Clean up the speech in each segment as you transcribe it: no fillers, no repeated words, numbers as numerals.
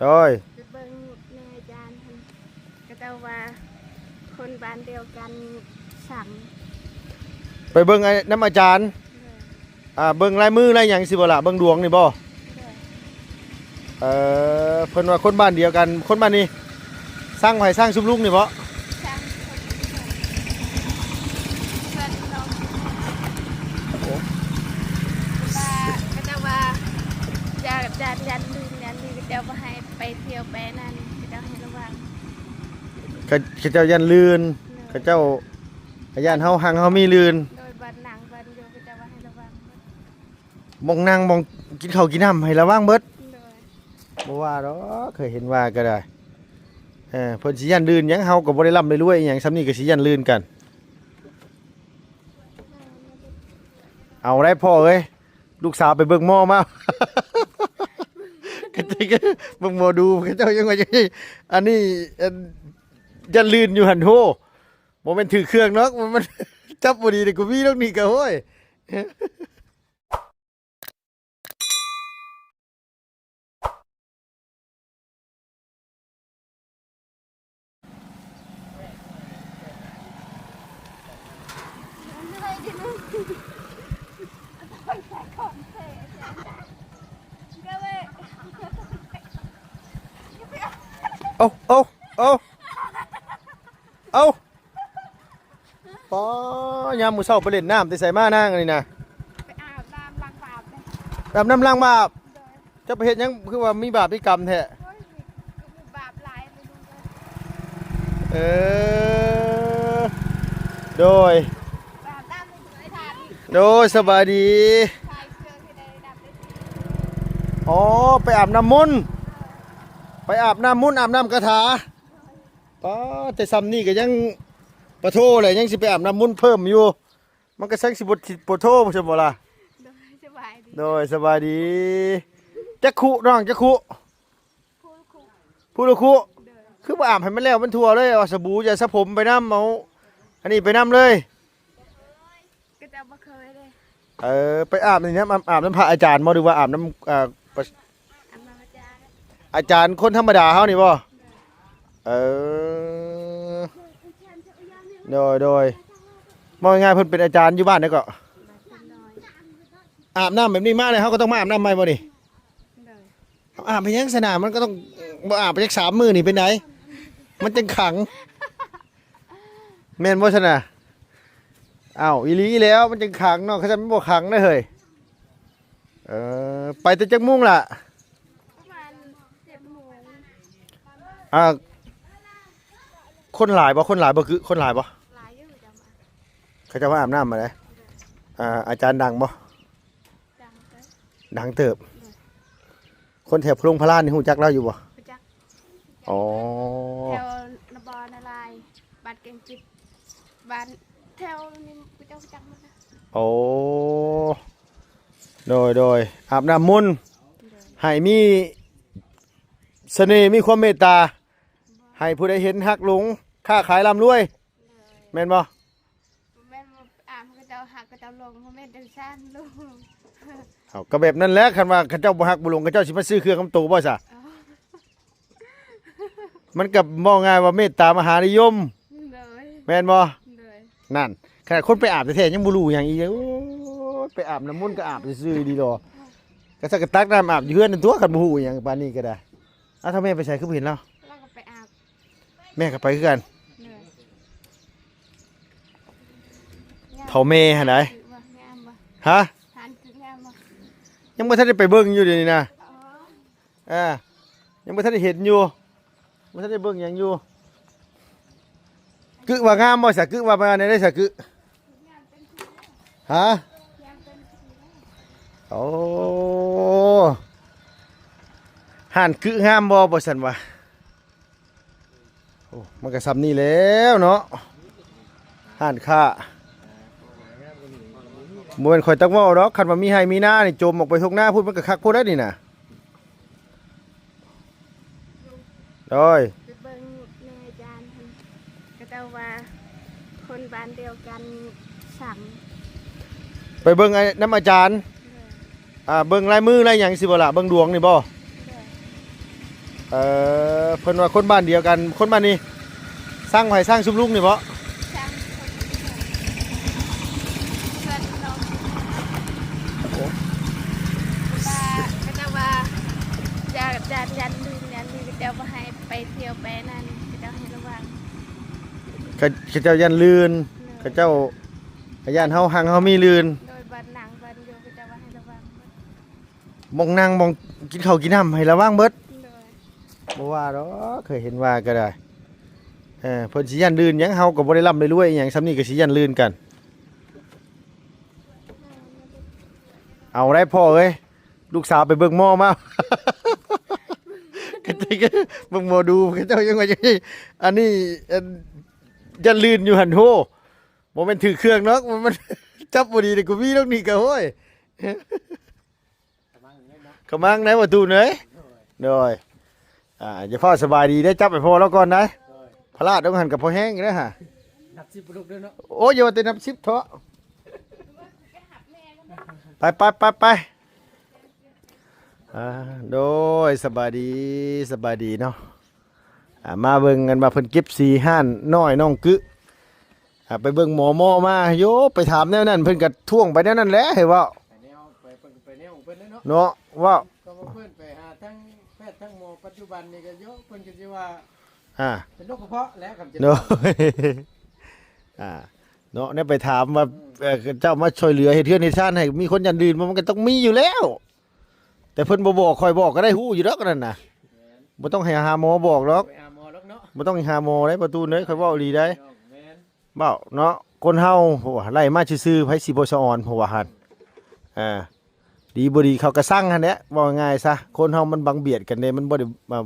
โดยไปเบิ่งในอาจารย์ก็เจ้าว่าคนบ้านเดียวกันสั่งไปเบิ่งไอ้น้ำอาจารย์เบิ่งลายมือลายหยังสิบ่ล่ะเบิ่งดวงนี่บ่เพิ่นว่าคนบ้านเดียวกันคนบ้านนี้สร้างไว้สร้างชุมลุงนี่บ่สั่งเพิ่นลงก็เจ้าว่าจะยันลืมก็เจ้าว่าให้ไปเที่ยวไปนั่นก็เจ้าให้ระวังเขาเจ้ายันลื่นเขาเจ้าย่านเฮาหังเฮามีลื่นโดยบันหนังบันโยก็เจ้าว่าให้ระวังมองนั่งมองกินข้าวกินน้ำให้ระวังเบิดโดยบ่ว่าดอกเคยเห็นว่าก็ได้เพิ่นสิยันลื่นหยังเฮาก็บ่ได้ร่ำได้รวยอีหยังซ้ำนี้ก็สิยันลื่นกันเอาได้พ่อเอ้ยลูกสาวไปเบิ่งหม้อมาก็จะเบิ่งหม้อดูเขาเจ้ายังว่าจังนี้อันนี้ยันลื่นอยู่หั่นโธบ่แม่นถือเครื่องเนาะมันจับบ่ดีแต่กูมีตรงนี้ก็โห้ยเอาป๋อยามมื้อเช้าไปเล่นน้ำแต่ใส่มานางอันนี้นะไปอาบน้ำล้างบาปเลย อาบน้ำล้างบาปจะไปเฮ็ดหยังคือว่ามีบาปมีกรรมแท้มีบาปหลายไปดูเลยโดยบาปน้ำไม่ทาน โดยสบายดีชายเชื่อที่ได้ดับได้อ๋อไปอาบน้ำมนต์ไปอาบน้ำมนต์อาบน้ำกระถาป๋อแต่ซ้ำนี่ก็ยังปะโทเลยยังสิไปอาบน้ำมนต์เพิ่มอยู่มันก็สักสิบทปะโทใช่บ่ล่ะโดยสบายดีจักขุน้องจักขุพูดคุคือบ่อาบให้มันแล้วมันทั่วเลยเอาสบู่อย่าสระผมไปน้ำเอาอันนี้ไปน้ำเลยก็จะมาเคยเลยไปอาบในนี้อาบน้ำพระอาจารย์มาดูว่าอาบน้ำอาจารย์คนธรรมดาเขานี่บ่โดยมองง่ายเพิ่นเป็นอาจารย์อยู่บ้านนี่ก็อาบน้ำแบบนี้มากเลยเขาก็ต้องมาอาบน้ำใหม่บ่นี่อาบไปยังสนามมันก็ต้องบ่อาบไปสัก3 มื้อนี่เป็นไหนมันจังขังแม่นบ่ซั่นน่ะอ้าวอีหลีแล้วมันจังขังเนาะเขาจะไม่บ่ขังได้เฮ้ยไปแต่จักมุ่งล่ะประมาณ7 โมงคนหลายบ่คือคนหลายบ่หลายอยู่จังมาเขาจะมาอาบน้ำมาเลยอาจารย์ดังบ่ดังเติบคนแถวพลุงพลานนี่หูจักเราอยู่บ่จักอ๋อแถวนบอนอะไรบ้านเก่งจิตบ้านแถวนี้กูเจ้าจักมันนะโอ้โดยอาบน้ำมนต์ให้มีเสน่ห์มีความเมตตาให้ผู้ใดเห็นฮักหลงค้าขายร่ำรวยแม่นบ่แม่นอาบก็เจ้าหักก็เจ้าลงเพราะแม่นจังซั่นลูกเอาก็แบบนั้นแหละคันว่าเขาเจ้าบ่ฮักบ่หลงเขาเจ้าสิมาซื้อเครื่องกำโตบ่ซะมันก็บ่ง่ายว่าเมตตามหานิยมแม่นบ่นั่นขนาดคนไปอาบแท้ๆยังบ่รู้หยังอีกโอ้ไปอาบน้ำมนต์ก็อาบซื่อๆดีดอกก็สักตักน้ำอาบอยู่เฮือนนั่นตัวคันบ่ฮู้หยังปานนี้ก็ได้ถ้าแม่ไปใส่คือบ่เห็นแล้วก็ไปอาบแม่ก็ไปคือกันเฒ่าแม่หั่นไดฮะยังบ่ทันได้ไปเบิ่งอยู่เดี๋ยวนี้นะยังบ่ทันได้เห็นอยู่บ่ทันได้เบิ่งหยังอยู่กึว่างามบ่ซะกึว่ามาได้ซะกึฮะโอ้ห่านกึงามบ่ซั่นวะโอ้มันก็ซ้ำนี่แล้วเนาะห่านค่าบ่แม่นข่อยตักเว้าดอกคันว่ามีให้มีหน้านี่จมออกไปทุ่งนาพูดมันก็คักพูดได้นี่น่ะโดยไปเบิ่งในอาจารย์ก็เจ้าว่าคนบ้านเดียวกันสั่งไปเบิ่งไอ้น้ำอาจารย์เบิ่งลายมือลายหยังสิบ่ล่ะเบิ่งดวงนี่บ่ เพิ่นว่าคนบ้านเดียวกันคนบ้านนี้สร้างไผสร้างชุมลุงนี่บ่ ช่างเพื่อนน้องก็จะว่าจะยันลืมก็จะว่าให้ไปเที่ยวไปนั่นก็จะให้ระวัง เขาเจ้ายันลื่นเขาเจ้าย่านเฮาหังเฮามีลื่น โดยบันหนังบันโยก็จะว่าให้ระวัง มองนั่งมองกินข้าวกินน้ำให้ระวังเบิด โดย บ่ว่าดอกเคยเห็นว่าก็ได้เพิ่นสิยันลื่นหยังเฮาก็บ่ได้ร่ำได้รวยอิหยังซ้ำนี้ก็สิยันลื่นกัน เอาได้พ่อเอ้ยลูกสาวไปเบิ่งหม้อมา ก็ติก็เบิ่งหมอดูเขาเจ้ายังว่าจังนี้อันนี้ยันลื่นอยู่หั่นโหบ่แม่นถือเครื่องเนาะมัน จับบ่ดีแต่กูมีตรงนี้ก็โห้ย กำลังไหนประตูเนยโดยจะพ่อสบายดีได้จับไปพ่อแล้วก่อนนะพลาดต้องหันกับพ่อแห้งนะฮะ นับสิบลูกด้วยเนาะ โอ้ยอย่ามาเต้นนับ10เถอะไปโดยสบายดีเนาะมาเบิ่งกันมาเพิ่นเก็บสีห้านน้อยน้องกึไปเบิ่งหมอมาโยไปถามแนวนั้นเพิ่นก็ท่วงไปแนวนั้นแหละให้เว้า ไปแนวของเพิ่นเลยเนาะ เนาะว่า ก็ว่าเพิ่นไปหาทั้งแพทย์ทั้งหมอปัจจุบันนี่ก็เยอะเพิ่นก็สิว่า อ่า เป็นโรคกระเพาะแล้วครับ เนาะ เนาะเนี่ยไปถามว่าเจ้ามาช่วยเหลือเฮ็ดเทือนเฮ็ดชาติให้มีคนยันดื่นมันก็ต้องมีอยู่แล้ว แต่เพิ่นบ่บอกคอยบอกก็ได้ฮู้อยู่ดอกนั่นน่ะบ่ต้องให้หาหมอบอกหรอก ไปหาหมอแล้วเนาะ บ่ต้องให้หาหมอได้ประตูเด้คอยเว้าอีหลีได้ แม่น เว้าเนาะคนเฮาโหไล่มาซื่อๆไผสิบ่สะอ่อนเพราะว่าหั่นดีบ่ดีเขาก็สั่งหั่นแหละว่าง่ายซะคนเฮามันบังเบียดกันเด้มันบ่ได้มา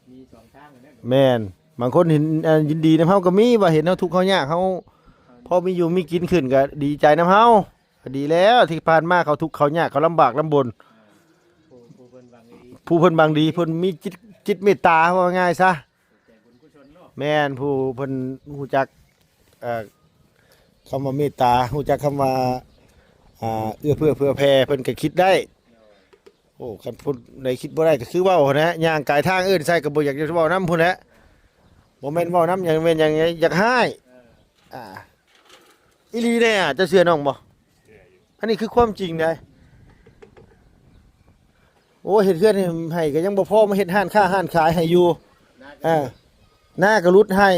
มีสองทางเลย แม่นบางคนเห็นยินดีนำเฮาก็มีว่าเห็นเฮาทุกข์เฮายากเฮาพอมีอยู่มีกินขึ้นก็ดีใจนำเฮาก็ดีแล้วที่ผ่านมาเขาทุกข์เขายากเขาลำบากลำบน ผู้เพิ่นบางดี ผู้เพิ่นบางดีเพิ่นมีจิตเมตตาว่าง่ายซะ ใจบุญกุศลเนาะ แม่นผู้เพิ่นฮู้จักคำว่าเมตตาฮู้จักคำว่าเอื้อเพื่อแผ่เพิ่นก็คิดได้โอ้คันพูดในคิดบ่ได้ก็คือเว้านะย่างกายทางอื่นใส่ก็บ่อยากจะเว้านำพุ่นแหละบ่แม่นเว้านำอย่างแม่นอย่างอยากให้อีหลีแน่จะเชื่อน้องบ่อันนี้คือความจริงได้โอ้เฮ็ดเฮือนให้ก็ยังบ่พอมาเฮ็ดห้านค้าห้านขายให้อยู่หน้าก็รุดให้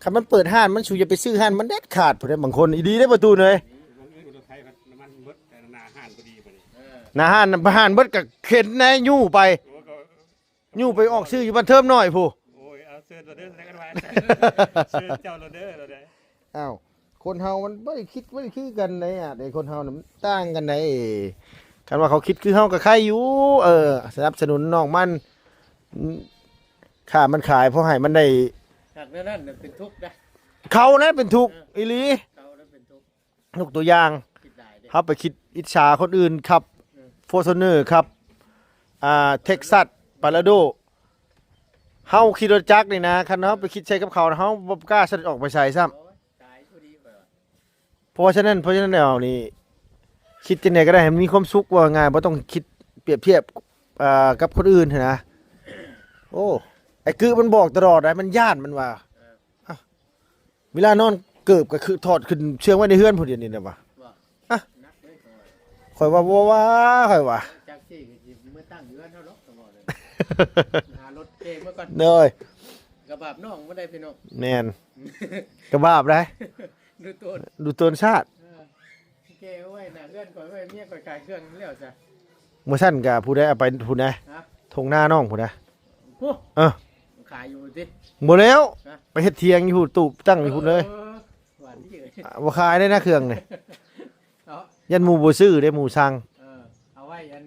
คันมันเปิดห้านมันสู่จะไปซื้อห้านมันเด็ดขาดพุ่นเด้บางคนอีดีได้ประตูเลย มันอื่นรถไทยน้ำมันเบิดแต่หนาห้านพอดีพอดี หน้าห้านเบิดก็เข็นแน่ยู่ไป โอ้ก็ ยู่ไปออกซื้ออยู่บ้านเทิมน้อยผู้ โอ้ยเอาเสื้อตัวเด้อใส่กันไว้เสื้อเจ้าตัวเด้อตัวเด้อ อ้าวคนเฮามันบ่ได้คิดบ่ได้คือกันไดไอ้คนเฮาน่ะมันต่างกันไดคันว่าเขาคิดคือเฮาก็ใครอยู่สนับสนุนน้องมันค่ามันขายเพราะให้มันได้ หากนั่นเป็นทุกข์นะ เขานะเป็นทุกข์อีหลี เขานั้นเป็นทุกข์ ยกตัวอย่าง คิดได้เด้ เฮาไปคิดอิจฉาคนอื่นครับฟอร์จูเนอร์ครับเท็กซัสปาราโดเฮาขี่รถจักรนี่นะคันเฮาไปคิดใช้กับเขานะเฮาบ่กล้าเสด็จออกไปใส่ซ้ำ โอ้ยตายพอดีไปว่ะ เพราะฉะนั้นแล้วนี่คิดจังได๋ก็ได้ให้มันมีความสุขว่าง่ายบ่ต้องคิดเปรียบเทียบกับคนอื่นหั้นนะโอ้ไอ้คือมันบอกตลอดได้มันย่านมันว่าเวลานอนเกิบก็คือถอดขึ้นเชืองไว้ในเฮือนพุ่นเดียวนี่นะว่า นักเลยเขาว่า ข่อยว่าบ่ว่าข่อยว่า จากที่ก็สิมื้อตั้งอยู่กันเท่าเนาะตลอดเลยหารถเก่งมาก่อน เด้อย กระบาบน้องบ่ได้พี่น้อง แม่นกระบาบได้ ดูตัว ดูตนชาติ เก๋ไว้หน้าเลื่อนก่อนไว้เมียก่อนขายเครื่องแล้วจ้ะ บ่ซั่นก็ผู้ใดเอาไปผู้ใด ฮะ ทงหน้าน้องผู้ใด โอ้ เออ ขายอยู่ติ บ่แล้ว ฮะ ไปเฮ็ดเทียงอยู่ตูบตั้งอยู่พุ่นเลย หวานที่เลย บ่ขายได้นะเครื่องนี่ เอา ยันหมู่บ่ซื้อได้หมู่สั่ง เอาไว้อัน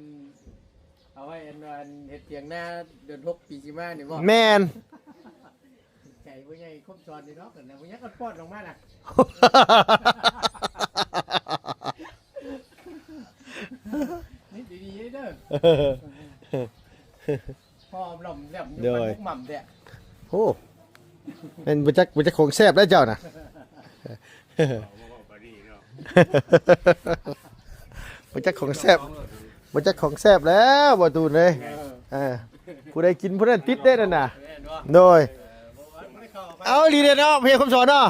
เฮ็ดเตียงหน้าเดือน6ปีสิมานี่บ่ แม่น ใจผู้ใหญ่ครบซ้อนนี่เนาะกันนะผู้ใหญ่ก็ป้อนลงมาน่ะนี่ดีๆเด้อพอหล่อมแหลมอยู่มันมุกหม่ำแท้ โอ้เป็นบ่จักของแซ่บแล้วเจ้าน่ะ บอกไปดีเนาะ บ่จักของแซ่บบ่จักของแซ่บแล้วบ่ตูนเลย เออ ผู้ใดกินผู้นั้นติดได้นั่นน่ะโดยเอาอีหลีเด้อเนาะเพียคำสอนเนาะ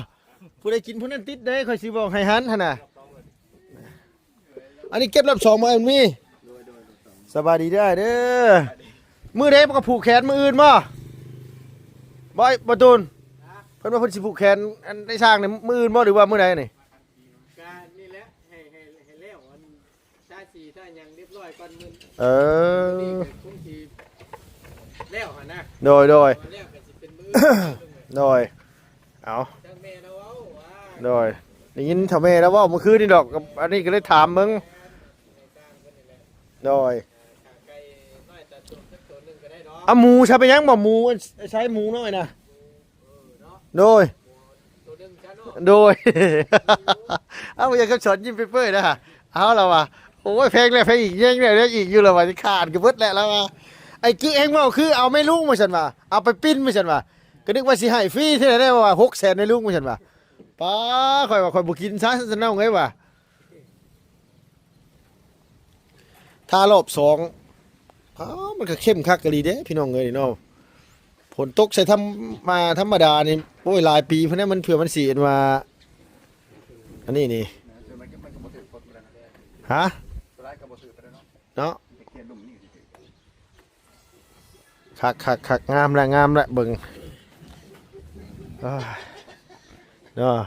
ผู้ใดกินผู้นั้นติดได้ค่อยสิบอกให้หันหั่นน่ะอันนี้เก็บรับสองมาอันมีสบายดีได้เด้อมื้อใดมันก็ผูกแขนมื้ออื่นบ่บ่ตูนเพิ่นว่าเพิ่นสิผูกแขนอันได้สร้างนี่มื้ออื่นบ่หรือว่ามื้อใดนี่ การนี่แหละให้แล้วอันชาสีถ้ายังเรียบร้อยก่อนมื้อ เอ นี่ อ คงสิแล้วหั่นนะ โดย แล้วก็สิเป็นมื้อ โดยเอา จังแม่เราเอาว่า โดยได้ยินเฒ่าแม่แล้วเว่าเมื่อคืนนี่ดอกอันนี้ก็เลยถามมึงโดย ไก่น้อยแต่ตัวนึงก็ได้เนาะ เอาหมูใช้ไปยังบ่หมูใช้หมูน้อยนะโดย ตัวนึงจ้าเนาะ โดย เอาอย่ากับสอนยิ้มเปื่อยๆนะเอาแล้วว่ะโอ้ยเพลงแล้วเพลงอีกแย่งแล้วอีกอยู่แล้วว่ะสิขาดกระเบิดแล้วว่ะไอ้คือเองเว้าคือเอาไม่ลุงมาซั่นว่ะเอาไปปิ้นมาซั่นว่ะก็นึกว่าสิให้ฟรีที่ไหนได้ว่า600,000ในลุงมาซั่นว่ะป้าข่อยว่าข่อยบ่กินซะซั่นเอาไงว่ะถ้ารอบ2มันก็เข้มคักกะลีเด้พี่น้องเอ้ยเนาะฝนตกใส่มาธรรมดานี่โอ้ยหลายปีเพราะนั้นมันเผื่อมันสิเอ็นว่าอันนี้นี่ฮะเนาะคักงามละเบิ่งอ้ายเนาะ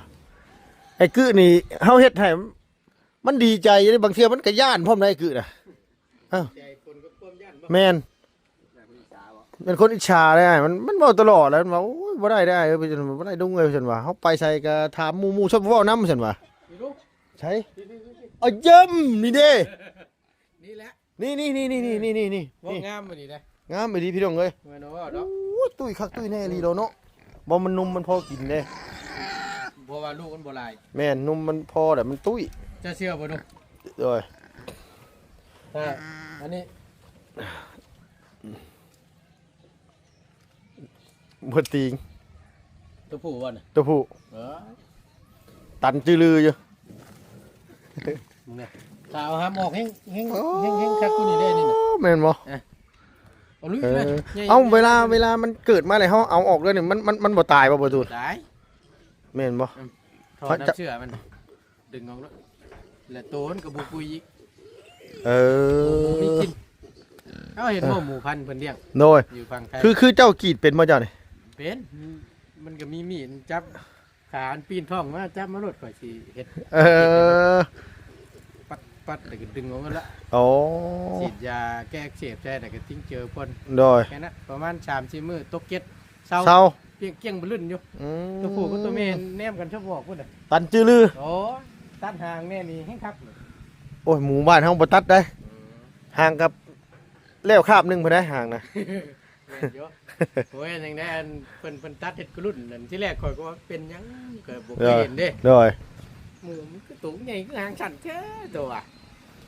ไอ้กึนี่เฮาเฮ็ดให้มันดีใจเด้บางเทื่อมันก็ย่านพร้อมได้ไอ้กึน่ะอ้าว ใจคนก็ความยันบ่ แม่นเป็นคนอิจฉาเลยมันเว้าตลอดแล้วมันว่าโอ้ยบ่ได้ไปจนบ่ได้ดุ้งเลยซั่นว่าเฮาไปใส่ก็ถามหมู่ชอบเว้านำซั่นว่า นี่ลูก ใช่เอาเยิ้มนี่เด้ นี่แหละ นี่ว่างามมื้อนี้นะ งามไปดีพี่น้องเอ้ย แม่นว่าเนาะ โอ้ยตุ้ยคักตุ้ยแน่ลีโลเนาะบ่มันนุ่มมันพอกินเด้ เพราะว่าลูกมันบ่หลาย แม่นนุ่มมันพอแต่มันตุ้ย จะเชื่อบ่ลูก โดย อันนี้ บ่ติง ตัวผู้บ่น่ะ ตัวผู้ เออ ตันจือลืออยู่ เนี่ยถ้าเอาหามออกเฮงคักกูนี่ได้นี่น่ะ แม่นบ่ เอาลุย เอ เลย อเอาเวลามันเกิดมาแล้วเฮาเอาออกเลยนี่มันบ่ตายบ่ตูน ตาย แม่นบ่ ถอดน้ำเชื่อมันดึงออกแล้วแล้วตัวมันก็บ่ปุยอีก เอ มี อ กินเอาเห็นบ่หมูพันธุ์เพิ่นเลี้ยง โดย อยู่ฝั่งไทย คือเจ้ากรีดเป็นบ่เจ้านี่ เป็นมันก็มีมีดจับขาอันปีนท้องมาจับมาโลดข่อยสิเฮ็ด เออ ปัดแล้วก็ดึงออกมาละ โอ้ ฉีดยาแก้อักเสบใช่แล้วก็ทิ้งเจอพ่น โดย แค่นั้นประมาณ3-4มื้อตกเก็ด เศร้า เกี้ยงบ่ลื่นอยู่ อืม ตัวผู้กับตัวแม่แนมกันชอบบอกพุ่นน่ะ ตันจือลือ โอ้ตัดหางแน่นี่แห้งคักเลย โอ้ยหมู่บ้านเฮาบ่ตัดได้ห่างกับแล้วคาบหนึงพุ่นได้ห่างนะ แม่นอยู่โอ้ยยังได้อันเพิ่นตัดเฮ็ดกระรุ่นนั่นที่แรกข่อยก็ว่าเป็นหยังก็บ่เคยเห็นเด้ โดย หมูมันคือตูงใหญ่คือหางสั่นแท้ตัวอ่ะ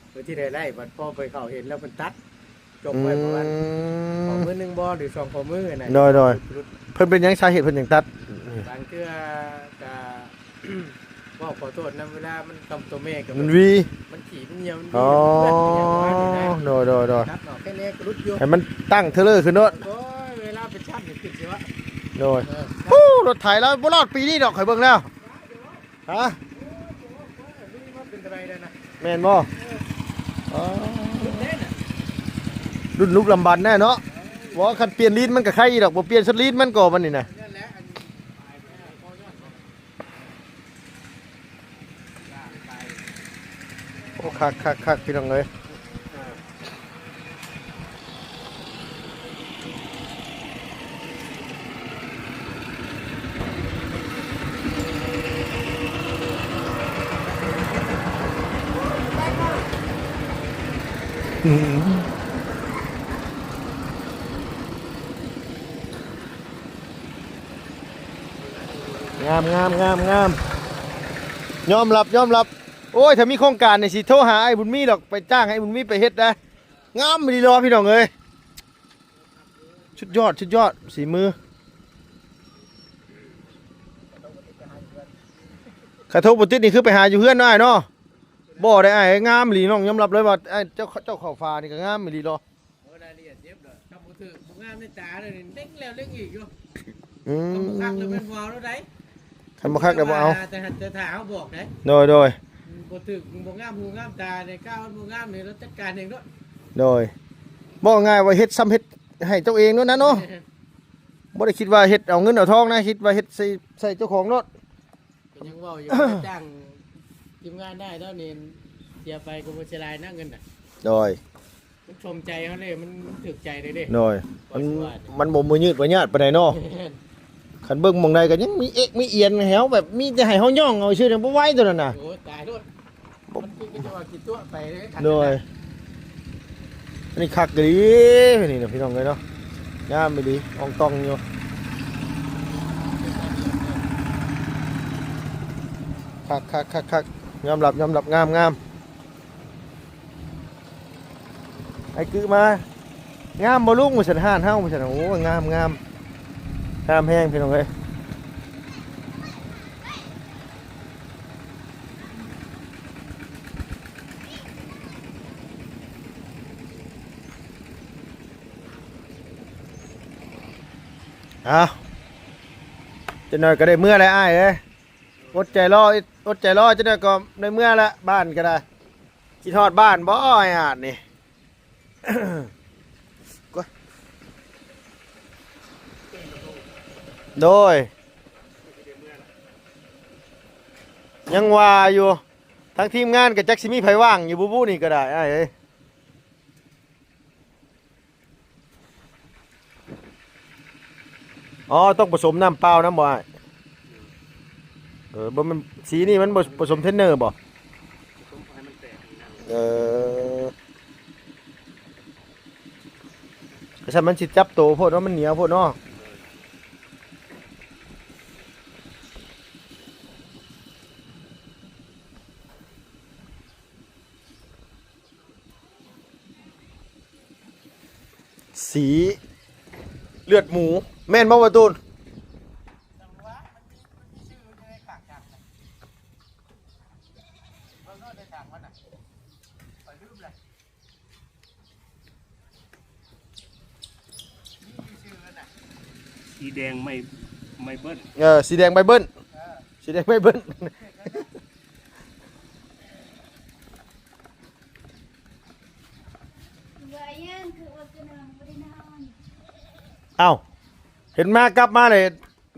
เพื่อที่ได้ไล่บัดพอไปเขาเห็นแล้วมันตัดจบไปประมาณขอมือหนึ่งบ่หรือสองขอมือนะ โดยเพิ่นเป็นหยังสาเหตุเพิ่นหยังตัด บางเทื่อก็ บอกขอโทษนะเวลามันกำตัวแม่กับ มันวี มันขี่มันเหนียวมัน อ๋อ เลือดมันอย่างว่าอยู่นะ โดย ตัดออกแค่นี้ก็รุดอยู่ ให้มันตั้งเทเลอร์ขึ้นโนด โอ้ยเวลาเป็นชั้นนี่ขึ้นสิวะ โดย เออ ฮู้รถไถแล้วบ่รอดปีนี้ดอกข่อยเบิ่งแล้วฮะ นี่มันเป็นอะไรได้นะ แม่นบ่อ๋อ รุ่นแน่น่ะ รุ่นลูกลำบันแน่เนาะว่าคันเปลี่ยนลิ้นมันก็ใครอีดอกบ่เปลี่ยนสักลิ้นมันก็มันนี่น่ะ นั่นแหละอันตายไปแล้วพอยอดเนาะลากไป โอ้คักพี่น้องเอ้ยงามยอมรับโอ้ยถ้ามีโครงการนี่สิโทรหาไอ้บุญมีดอกไปจ้างให้บุญมีไปเฮ็ดได้งามดีรอพี่น้องเอ้ยชุดยอดสีมือกระทบบ่ติดนี่คือไปหาอยู่เฮือนได้เนาะบ่ได้อ้ายงามอีหลีน้องยอมรับเลยว่าไอ้เจ้าเข้าฟ้านี่ก็งามอีหลีรอ โอ้รายละเอียดเย็บเลยถ้าพูดถึง ถือบ่งามในตาเลยเด้งแล้วเด้งอีกอยู่ อื ก็บ่คักแล้ว ม มันวาวแล้วได้ คันบ่คักแล้วบ่เอา แต่ถ้าเขาบอกได้ โดย บ่ถึกบ่งามหูงามตาในก้าวบ่งามนี่เราจัดการเองเนาะ โดยบอกง่ายว่าเฮ็ดซ้ำเฮ็ดให้เจ้าเองนั่นนะเนาะบ่ได้คิดว่าเฮ็ดเอาเงินเอาทองนะคิดว่าเฮ็ดใส่เจ้าของรถ ก็ยังเว้าอยู่จ้างทีมงานได้แล้วนี่เสียไปก็บ่เสียดายนะเงินน่ะ โดย มันชมใจเขาเลยมันถึกใจเลยเด้ โดยมันบ่มือยืดบ่ญาติปานใดเนาะคันเบิ่งหม่องใดก็ยังมีเอกมีเอียนแหวแบบมีแต่ให้เฮาย่องเอาชื่อนั้นบ่ไหวตัวนั้นน่ะ โอ้ตายโลดมันคือจะว่ากี่ตัวไปเลย โดยอันนี้คักดีนี่นะพี่น้องเอ้ยเนาะงามไปดีอองตองอยู่คักยอมรับงามไอ้คือมางามบ่ลุงบ่ซั่นห้านเฮาบ่ซั่นโอ้งามแฮงพี่น้องเอ้ยเอาจะหน่อยก็ได้เมื่อแล้วอ้ายเอ้ยอดใจรอจะได้ก็ได้เมื่อละบ้านก็ได้คิดฮอดบ้านบ่ไอ้อาดนี่ โดยยังว่าอยู่ทั้งทีมงานกับแจ็คซิมีไผว่างอยู่บูนี่ก็ได้ไอ้เอ้ยอ๋อต้องผสมน้ำเปล่าน้ำบ่อ้ายบ่มันสีนี่มันบ่ผสมเทนเนอร์บ่แต่ฉันมันสิจับโตโพดเนาะมันเหนียวโพดเนาะสีเลือดหมูแม่นบ่ว่าตูนสีแดงไม่เบิ้ล สีแดงใบเบิ้ลสีแดงใบเบิ้ล Bayan ke waktu nang berinaan. เอ้าเห็นมากลับมาเลย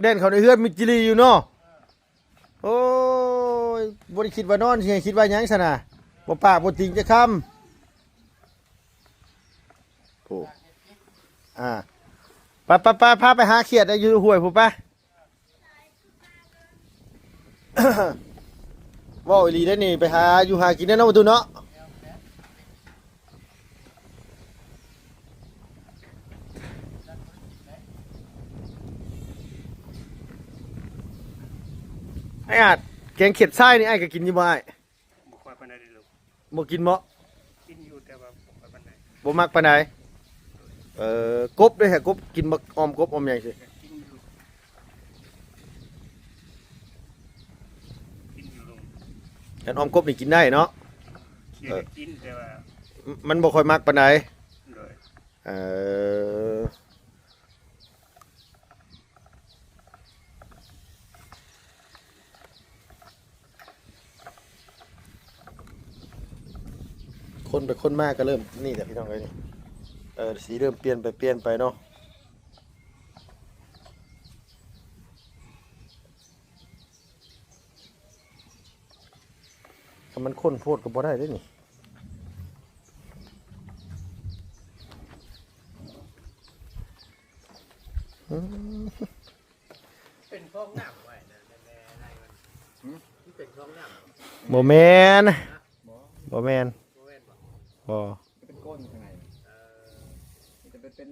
เด่นเขาในเฮือนมิจิลีอยู่เนาะโอ้ยบ่ได้คิดว่านอนสิให้คิดว่าหยังซะน่ะบ่ปากบ่จริงจะคำโอ้ไปพาไปหาเขียดได้อยู่ห้วยผู้ปะ ว้าวอีหลีได้นี่ไปหาอยู่หากินได้เนาะประตูเนาะไอ้อาดแกงเขียดไส้นี่ไอ้ก็กินอยู่บ่ไอ้ บุคคลปานใดเลยลูก บ่กินบ่ กินอยู่แต่ว่าบุคคลปานใด บ่มักปานใดกบเด้อฮะกบกินบักออมกบออมหยังสิ กินอยู่ลง กันออมกบนี่กินได้เนาะ เขียนกินแต่ว่า มันบ่ค่อยมักปานใด โดย เออคนไปคนมากก็เริ่มนี่แหละพี่น้องเอ้ยนี่สีเริ่มเปลี่ยนไปเนาะถ้ามันข้นโพดก็บ่ได้เด้นี่เป็นคลองน้ำไว้นะแน่ๆอะไรมันเป็นคลองน้ำ บ่แม่น บ่ บ่แม่น บ่แม่นบ่ บ่ เป็นก้นข้างในมันจะเป็น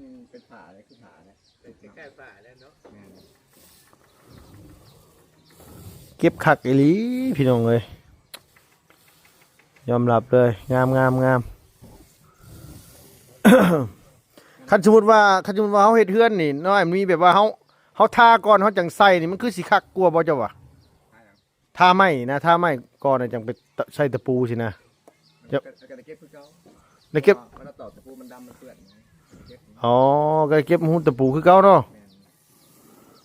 ผ่าเลยคือผ่าเนี่ย เป็นใกล้ๆป่าแล้วเนาะ เก็บคักอีหลีพี่น้องเอ้ยยอมรับเลยงาม คันสมมุติว่าเฮาเฮ็ดเฮือนนี่น้อยมันมีแบบว่าเฮาทาก่อนเฮาจังใส่นี่มันคือสิคักกลัวบ่เจ้าวะทาไม้นะทาไม้ก่อนน่ะจังไปใส่ตะปูสินะ กระเก็บคือเขา แล้วเก็บ เวลาตอกตะปูมันดำมันเปื้อนไงเก็บ อ๋อก็เก็บหูตะปูคือเก่าเนาะ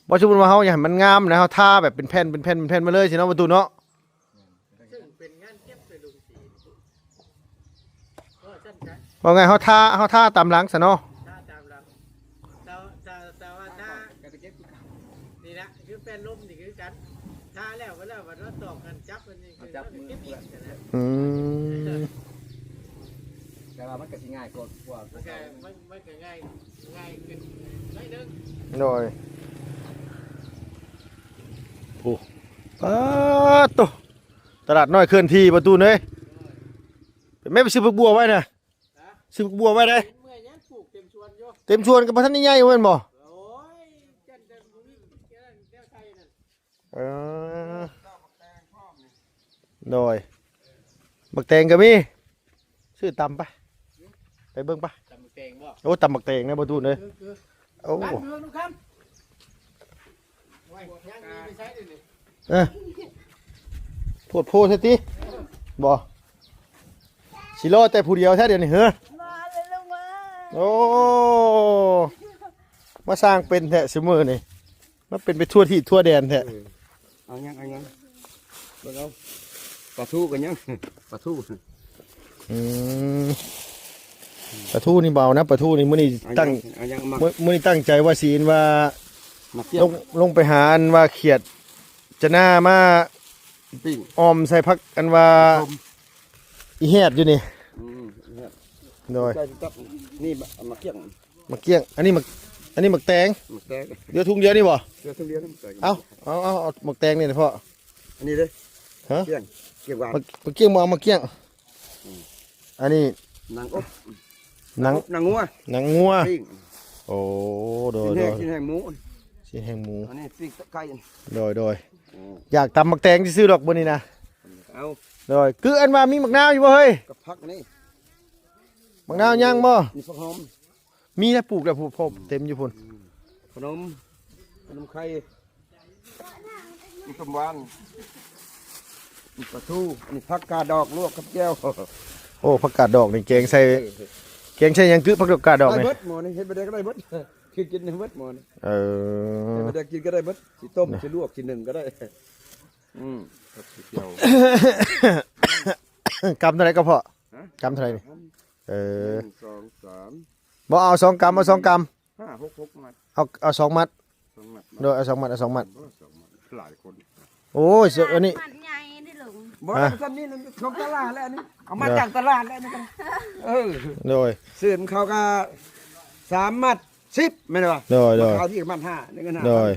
บ่สมมุติว่าเฮาอยากให้มันงามนะเฮาทาแบบเป็นแผ่นเป็นแผ่นเป็นแผ่นมาเลยสิเนาะประตูเนาะ ซึ่งเป็นงานเก็บใส่ลุงสีก็จันกัน ว่าไงเฮาทาตามหลังซะเนาะ ถ้าตามหลังแต่ว่าถ้า ก็จะเก็บคือเก่า นี่นะคือแฟนลมนี่คือกันถ้าแล้วก็แล้วมันว่าตอกกันจับมันนี่คือจับมือเก็บอีกนะ อืม แต่ว่ามันก็สิง่ายกว่า มันก็ง่ายขึ้นนิดนึง โดยโอ้ป๊าดโตตลาดน้อยเคลื่อนที่ประตูเอ้ยแม่ไปซื้อผักบัวไว้น่ะซื้อผักบัวไว้ได้ เมื่อยังปลูกเต็มชวนอยู่ เต็มชวนกับบ่ทันได้ใหญ่แม่นบ่ โอ้ยจันบุรีแก้วไทยนั่น เออโดยบักแตงก็มีซื้อตำไปเบิ่งไป ตำแตงบ่ โอ้ตำบักแตงนะประตูเอ้ยโอ้ บ้านเมืองทุกคำไว้ยังมีไปใช้ดินี่ เออโพดโพดซะติบ่สิรอแต่ผู้เดียวแท้เดี๋ยวนี้เฮ้อ มาเลยลูกมา โอ้มาสร้างเป็นแท้เสมอนี่มาเป็นไปทั่วที่ทั่วแดนแท้ เอายังเบิ่งเอาปลาทูกันยังปลาทู อืมปลาทูนี่เบานะปลาทูนี่มื้อนี้ตั้ง เอายังมา มื้อนี้ตั้งใจว่าสิว่า มาเกี่ย ล ว งไปหาอันว่าเขียดจะหน้ามา ปิ้ง ออมใส่พักอันว่าอีแฮดอยู่นี่ เนี่ย โดย ใส่ตับนี่มาเกี่ยง มะเกี้ยงอันนี้หมักแตง มาแตก เดี๋ยวทุ่งเดียวนี่บ่ เดี๋ยวทุเรียนมันใส่ เอาหมักแตงนี่นะพ่อ อันนี้เลย ฮะ เกี่ยงหวาน มะเกี้ยงบ่เอามะเกี้ยงอันนี้ นางอบ หนัง นางงัว หนังงัว ปิ้ง โอ้โด กิ ย นแห้งหมู สิแห้งหมู อันนี้ปิ้งไก่ โดยอยากตำหมักแตงซื้อๆดอกบ่นี่นะ เอา โดยคืออันว่ามีหมักนาวอยู่บ่เฮ้ย กับพักนี่ หมักนาวยังบ่ นี่ผักหอม มีแล้วปลูกแล้วพอเต็มอยู่พุ่น ขนมไข่มีต้มหวานมีปลาทูอันนี้ผักกาดดอกลวกกับแก้ว โอ้ผักกาดดอกนี่แกงใส่หยังคือผักกาดดอก ได้ นี่ เบิดหมอนี่เฮ็ดไปได้ก็ได้เบิดคือกินให้เบิดหมอนี่ เอ เฮ็ด อ ไปได้กินก็ได้เบิดสิต้มสิลวกสินึ่งก็ได้ครับสิเกี่ยว กำเท่าไหร่ก็พอ ฮะ กำเท่าไหร่นี่เออ 1 2 3 บ่เอา2 กำเอา2 ก 5 6 6มัด ำเอา2 มัด 2มัด โดยเอา2 มัด2 มัด 2มัดหลายคน โอ้ยอันนี้ มันใหญ่ได้ลุง บ่ได้ซั่นนี่นั่นของตลาดแล้วนี่เอามาจากตลาดแล้วนี่กัน โดย ซื้อมันเขาก็3มัด10แม่นบ่ โดย เขาที่มัด5นี่กัน5 โดย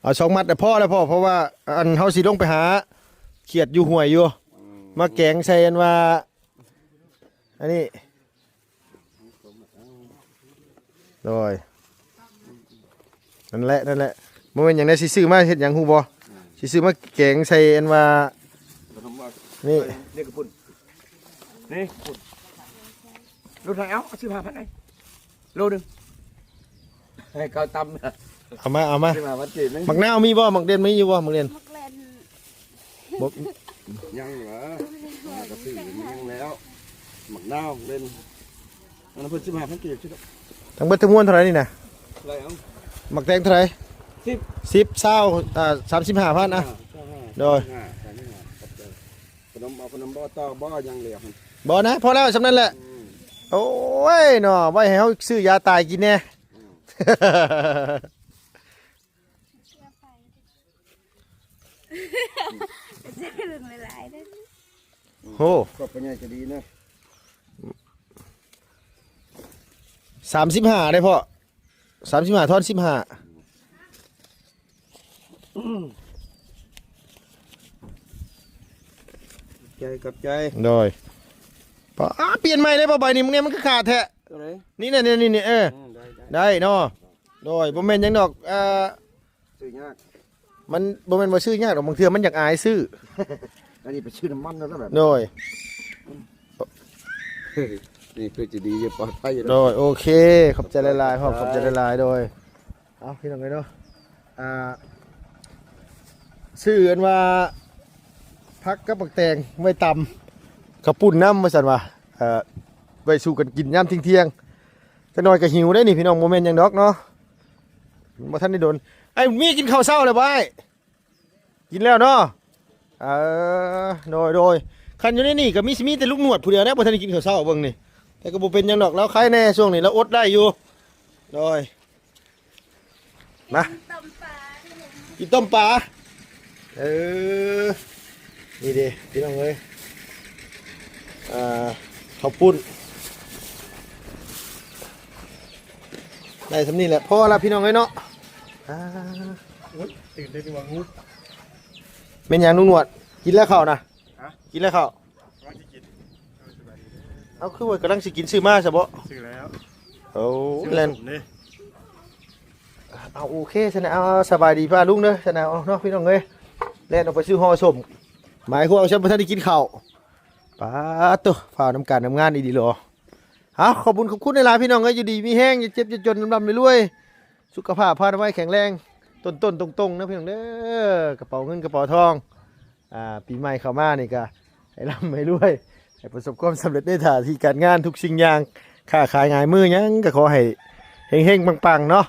เอา2 มัดแต่พอแล้วพ่อเพราะว่าอันเฮาสิลงไปหาเขียดอยู่ห้วยอยู่มาแกงใส่อันว่าอันนี้โดยนั่นแหละบ่แม่นหยังได้สิซื้อมาเฮ็ดหยังฮู้บ่สิซื้อมาแกงใส่อันว่า ขนมว่า นี่ นี่กระปุ่นนี่ปุ่นรถไถเอา15,000ไอ้โลนึงให้เขาตำ เอามา 15,000วันจีนนึง หมักนาวมีบ่หมักเด่นมีอยู่บ่หมักเด่น มักเล่น บ่ ยังเหรอมากระสือยังแล้วหมักนาวเล่นอันนั้นเพิ่น15,000กีบใช่ไหม ทั้งเบิดทั้งมวลเท่าไหร่นี่นะ อะไรเอา หมักแตงเท่าไหร่ 10 10 20 35,000อ่ะ โดย ขนมเอาขนมบ่ต่อบ่ยังเหลือมัน บ่นะพอแล้วสำนั้นแหละโอ้ยเนาะไว้ให้เฮาซื้อยาตายกินแน่ จะเรื่องหลายๆได้ โห ก็เป็นไงจะดีนะ 35ได้พ่อ35ทอน15 ใจกับใจ โดยปะเปลี่ยนใหม่ได้บ่ใบนี้มึงเนี่ยมันก็ขาดแท้ ตัวไหน นี่น่ะนี่เออ ได้ ได้เนาะโดยบ่แม่นหยังดอกซื้อยาก มันบ่แม่นว่าซื้อยากดอกบางเทื่อมันอยากอายซื้อ อันนี้ไปชื่อน้ำมันแล้วแบบ โดย นี่คือจะดีจะปลอดภัยอยู่ โดยโอเคขอบใจหลายๆพ่อขอบใจหลายๆโดยเอาพี่น้องเอ้ยเนาะชื่ออันว่าพักกับบักแตงไว้ตำข้าวปุ้นน้ำมาสั่นว่าไว้สู่กันกินย่ำเที่ยง แต่น้อยก็หิวได้นี่พี่น้องโมเมนต์หยังดอกเนาะบ่ทันได้โดนไอ้มีกินข้าวเช้าแล้วบ่ไอ้กินแล้วเนาะโดยคันอยู่ในนี่ก็มีแต่ลูกหนวดผู้เดียวนะบ่ทันได้กินข้าวเช้าเบิ่งนี่แต่ก็บ่เป็นหยังดอกแล้วใครแน่ช่วงนี้แล้วอดได้อยู่โดยมา ต้มปลา กินต้มปลานี่ดิพี่น้องเอ้ยข้าวปุ้นได้สำนี่แหละพอละพี่น้องเอ้ยเนาะตื่นได้ดีกว่างู เป็นอย่างนุ่งหนวดกินแล้วข้าวนะ ฮะ กินแล้วข้าว ว่าจะกินสบายดี เอาคือว่ากำลังสิกินซื้อมาใช่บ่ ซื้อแล้ว โอ้ ซื้อ เล่น ผมนี่ เอาโอเคชนะเอาสบายดีป้าลุงเด้อชนะเอาเนาะพี่น้องเอ้ยเล่นออกไปซื้อห่อส้มหมายความว่าฉันบ่ทันได้กินข้าวป้าตัวฝ่าวน้ำการน้ำงานดีๆหรอเอาขอบคุณในลายพี่น้องเอ้ยอยู่ดีมีแห้งอย่าเจ็บอย่าจนลำไปรวยสุขภาพพาไว้แข็งแรงต้นตรงๆนะพี่น้องเด้อกระเป๋าเงินกระเป๋าทองปีใหม่เข้ามานี่ก็ให้ร่ำให้รวยให้ประสบความสำเร็จในท่าที่การงานทุกสิ่งอย่างค้าขายง่ายมือหยังก็ขอให้เฮงๆปังๆเนาะ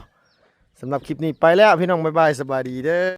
สำหรับคลิปนี้ไปแล้วพี่น้องบ๊ายบายสบายดีเด้อ